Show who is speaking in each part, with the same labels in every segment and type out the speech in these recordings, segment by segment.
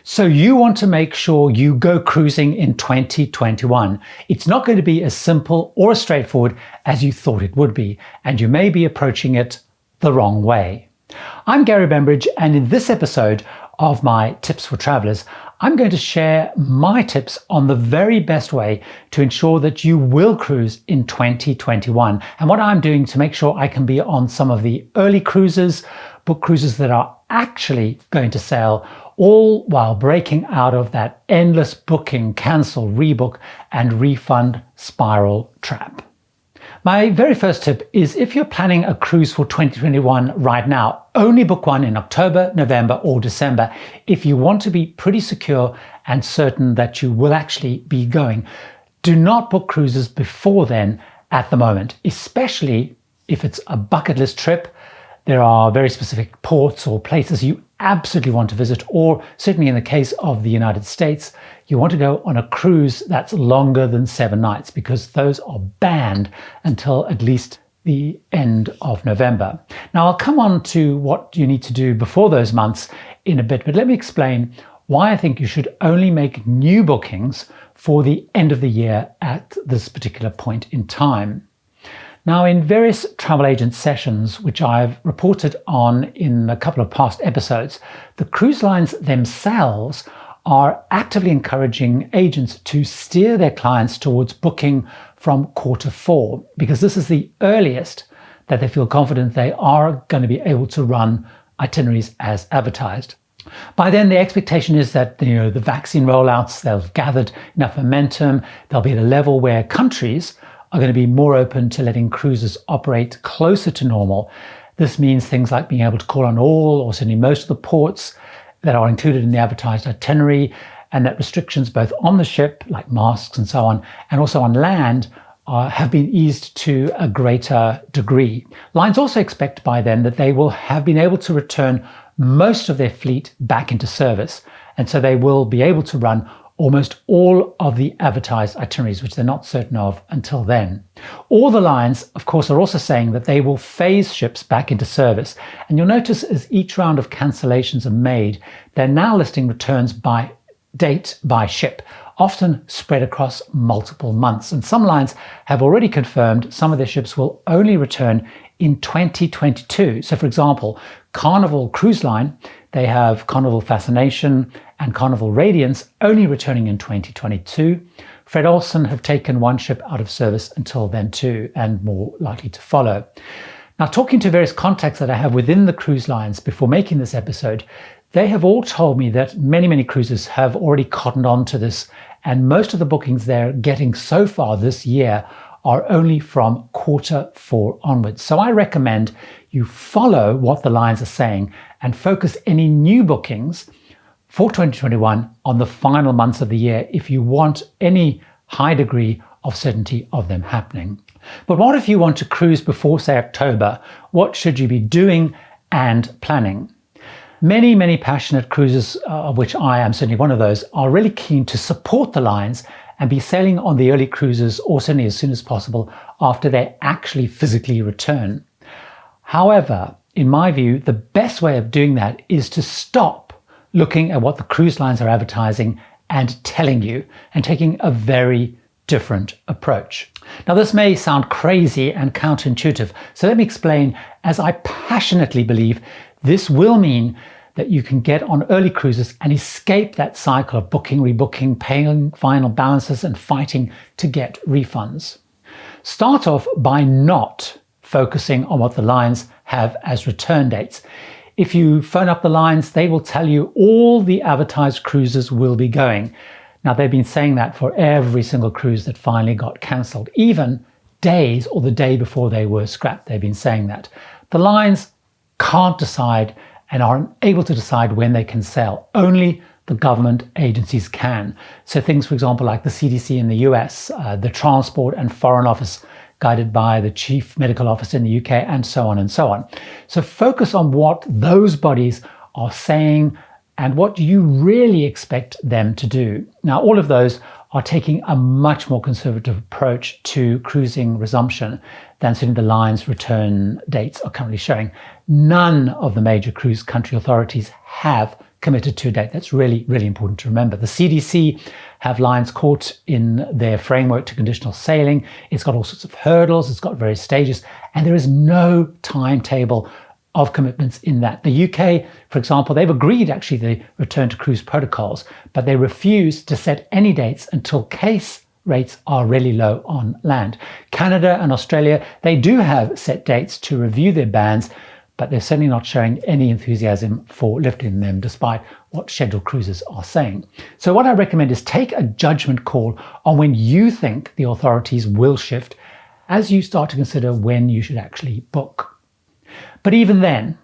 Speaker 1: So you want to make sure you go cruising in 2021. It's not going to be as simple or as straightforward as you thought it would be, and you may be approaching it the wrong way. I'm Gary Bembridge, and in this episode of my Tips for Travellers, I'm going to share my tips on the very best way to ensure that you will cruise in 2021, and what I'm doing to make sure I can be on some of the early cruises, book cruises that are actually going to sail, all while breaking out of that endless booking, cancel, rebook, and refund spiral trap. My very first tip is, if you're planning a cruise for 2021 right now, only book one in October, November, or December if you want to be pretty secure and certain that you will actually be going. Do not book cruises before then at the moment, especially if it's a bucket list trip. There are very specific ports or places you absolutely want to visit, or certainly in the case of the United States, you want to go on a cruise that's longer than 7 nights, because those are banned until at least the end of November. Now, I'll come on to what you need to do before those months in a bit, but let me explain why I think you should only make new bookings for the end of the year at this particular point in time. Now, in various travel agent sessions, which I've reported on in a couple of past episodes, the cruise lines themselves are actively encouraging agents to steer their clients towards booking from Q4, because this is the earliest that they feel confident they are going to be able to run itineraries as advertised. By then, the expectation is that the vaccine rollouts, they'll have gathered enough momentum, they'll be at a level where countries are going to be more open to letting cruises operate closer to normal. This means things like being able to call on all, or certainly most, of the ports that are included in the advertised itinerary, and that restrictions both on the ship, like masks and so on, and also on land, have been eased to a greater degree. Lines also expect by then that they will have been able to return most of their fleet back into service, and so they will be able to run almost all of the advertised itineraries, which they're not certain of until then. All the lines, of course, are also saying that they will phase ships back into service. And you'll notice as each round of cancellations are made, they're now listing returns by date by ship, often spread across multiple months. And some lines have already confirmed some of their ships will only return in 2022. So, for example, Carnival Cruise Line, they have Carnival Fascination and Carnival Radiance only returning in 2022. Fred Olsen have taken one ship out of service until then too, and more likely to follow. Now, talking to various contacts that I have within the cruise lines before making this episode, they have all told me that many cruises have already cottoned on to this, and most of the bookings they're getting so far this year are only from Q4 onwards. So I recommend you follow what the lines are saying and focus any new bookings for 2021 on the final months of the year if you want any high degree of certainty of them happening. But what if you want to cruise before, say, October? What should you be doing and planning? Many passionate cruisers, of which I am certainly one of those, are really keen to support the lines and be sailing on the early cruises, or certainly as soon as possible after they actually physically return. However, in my view, the best way of doing that is to stop looking at what the cruise lines are advertising and telling you, and taking a very different approach. Now, this may sound crazy and counterintuitive, so let me explain, as I passionately believe this will mean that you can get on early cruises and escape that cycle of booking, rebooking, paying final balances, and fighting to get refunds. Start off by not focusing on what the lines have as return dates. If you phone up the lines, they will tell you all the advertised cruises will be going. Now, they've been saying that for every single cruise that finally got cancelled, even days or the day before they were scrapped. They've been saying that. The lines can't decide and aren't able to decide when they can sail. Only the government agencies can. So things, for example, like the CDC in the US, the Transport and Foreign Office, guided by the Chief Medical Officer in the UK, and so on and so on. So focus on what those bodies are saying and what you really expect them to do. Now, all of those are taking a much more conservative approach to cruising resumption than certainly the line's return dates are currently showing. None of the major cruise country authorities have committed to a date. That's really, really important to remember. The CDC have lines caught in their framework to conditional sailing. It's got all sorts of hurdles, it's got various stages, and there is no timetable of commitments in that. The UK, for example, they've agreed actually the return to cruise protocols, but they refuse to set any dates until case rates are really low on land. Canada and Australia, they do have set dates to review their bans, but they're certainly not showing any enthusiasm for lifting them despite what scheduled cruises are saying. So what I recommend is take a judgment call on when you think the authorities will shift as you start to consider when you should actually book. But even then,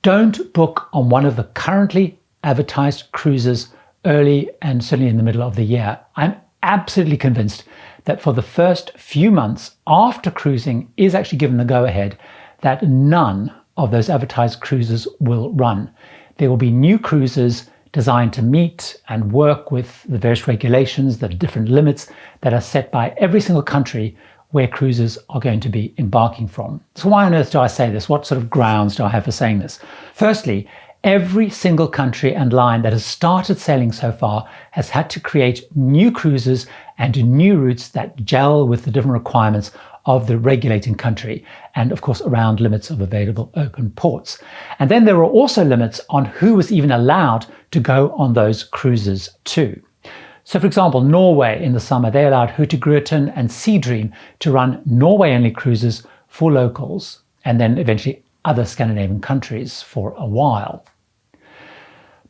Speaker 1: don't book on one of the currently advertised cruises early and certainly in the middle of the year. I'm absolutely convinced that for the first few months after cruising is actually given the go-ahead, that none of those advertised cruises will run. There will be new cruises designed to meet and work with the various regulations, the different limits that are set by every single country where cruises are going to be embarking from. So why on earth do I say this? What sort of grounds do I have for saying this? Firstly, every single country and line that has started sailing so far has had to create new cruises and new routes that gel with the different requirements of the regulating country, and of course around limits of available open ports. And then there are also limits on who was even allowed to go on those cruises too. So for example, Norway in the summer, they allowed Hurtigruten and Sea Dream to run Norway-only cruises for locals, and then eventually other Scandinavian countries for a while.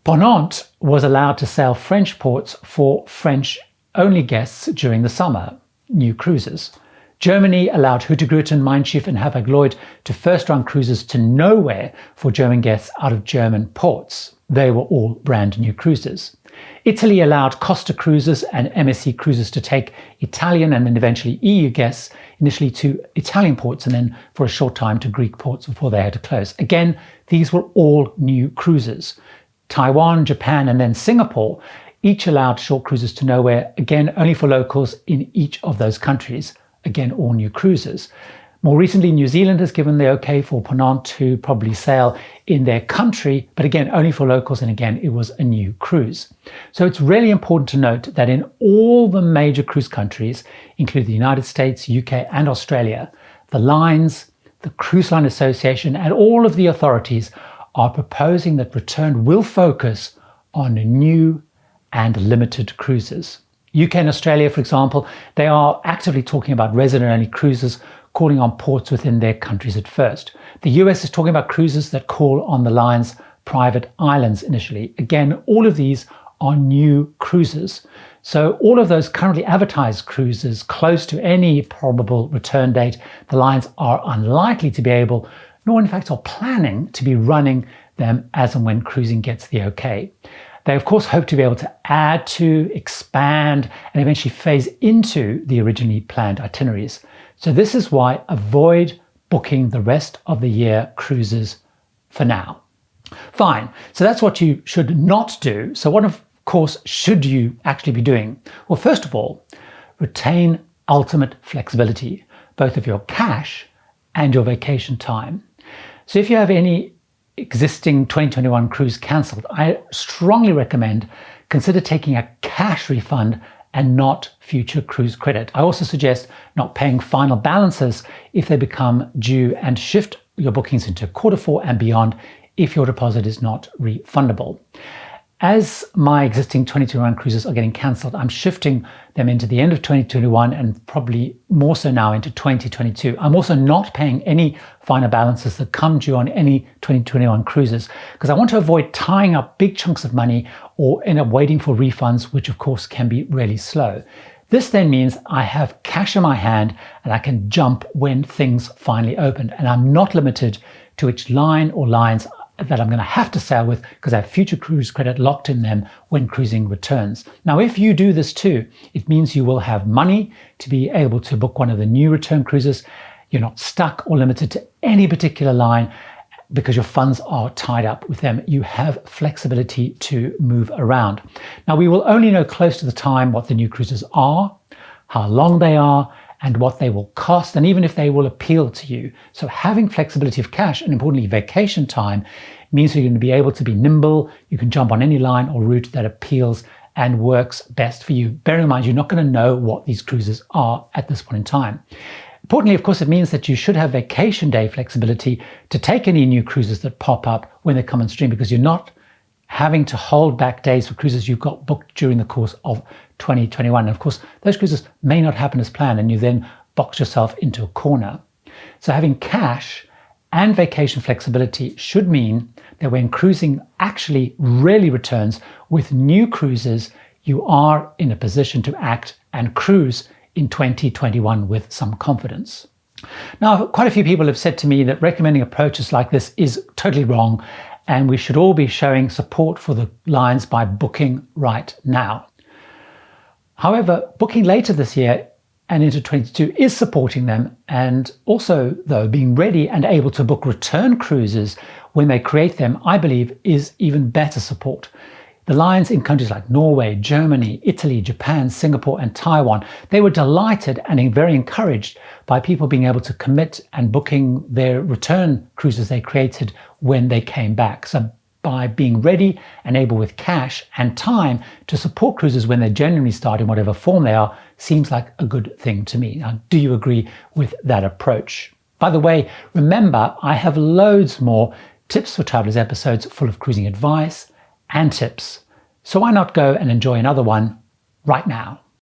Speaker 1: Ponant was allowed to sail French ports for French-only guests during the summer, new cruises. Germany allowed Hurtigruten, Mein Schiff and Hapag-Lloyd to first run cruises to nowhere for German guests out of German ports. They were all brand new cruises. Italy allowed Costa Cruises and MSC Cruises to take Italian and then eventually EU guests initially to Italian ports and then for a short time to Greek ports before they had to close. Again, these were all new cruises. Taiwan, Japan and then Singapore each allowed short cruises to nowhere, again only for locals in each of those countries. Again, all new cruises. More recently, New Zealand has given the okay for Ponant to probably sail in their country, but again, only for locals, and again, it was a new cruise. So it's really important to note that in all the major cruise countries, including the United States, UK, and Australia, the lines, the Cruise Line Association, and all of the authorities are proposing that return will focus on new and limited cruises. UK and Australia, for example, they are actively talking about resident-only cruises calling on ports within their countries at first. The US is talking about cruises that call on the line's private islands initially. Again, all of these are new cruises. So all of those currently advertised cruises close to any probable return date, the lines are unlikely to be able, nor in fact are planning to be running them as and when cruising gets the okay. They of course hope to be able to add to, expand, and eventually phase into the originally planned itineraries. So this is why avoid booking the rest of the year cruises for now. Fine, so that's what you should not do. So what of course should you actually be doing? Well, first of all, retain ultimate flexibility, both of your cash and your vacation time. So if you have any existing 2021 cruise cancelled, I strongly recommend consider taking a cash refund and not future cruise credit. I also suggest not paying final balances if they become due, and shift your bookings into Q4 and beyond if your deposit is not refundable. As my existing 2021 cruises are getting cancelled, I'm shifting them into the end of 2021 and probably more so now into 2022. I'm also not paying any final balances that come due on any 2021 cruises because I want to avoid tying up big chunks of money or end up waiting for refunds, which of course can be really slow. This then means I have cash in my hand and I can jump when things finally open, and I'm not limited to which line or lines that I'm going to have to sail with because I have future cruise credit locked in them when cruising returns. Now, if you do this too, it means you will have money to be able to book one of the new return cruises. You're not stuck or limited to any particular line because your funds are tied up with them. You have flexibility to move around. Now, we will only know close to the time what the new cruises are, how long they are, and what they will cost, and even if they will appeal to you. So having flexibility of cash, and importantly vacation time, means you're going to be able to be nimble. You can jump on any line or route that appeals and works best for you. Bear in mind, you're not going to know what these cruises are at this point in time. Importantly, of course, it means that you should have vacation day flexibility to take any new cruises that pop up when they come on stream, because you're not having to hold back days for cruises you've got booked during the course of 2021. And of course, those cruises may not happen as planned, and you then box yourself into a corner. So having cash and vacation flexibility should mean that when cruising actually really returns with new cruises, you are in a position to act and cruise in 2021 with some confidence. Now, quite a few people have said to me that recommending approaches like this is totally wrong, and we should all be showing support for the lines by booking right now. However, booking later this year and into 2022 is supporting them, and also, though, being ready and able to book return cruises when they create them, I believe, is even better support. The lines in countries like Norway, Germany, Italy, Japan, Singapore, and Taiwan, they were delighted and very encouraged by people being able to commit and booking their return cruises they created when they came back. So by being ready and able with cash and time to support cruises when they genuinely start in whatever form they are, seems like a good thing to me. Now, do you agree with that approach? By the way, remember, I have loads more Tips for Travellers episodes full of cruising advice and tips. So why not go and enjoy another one right now?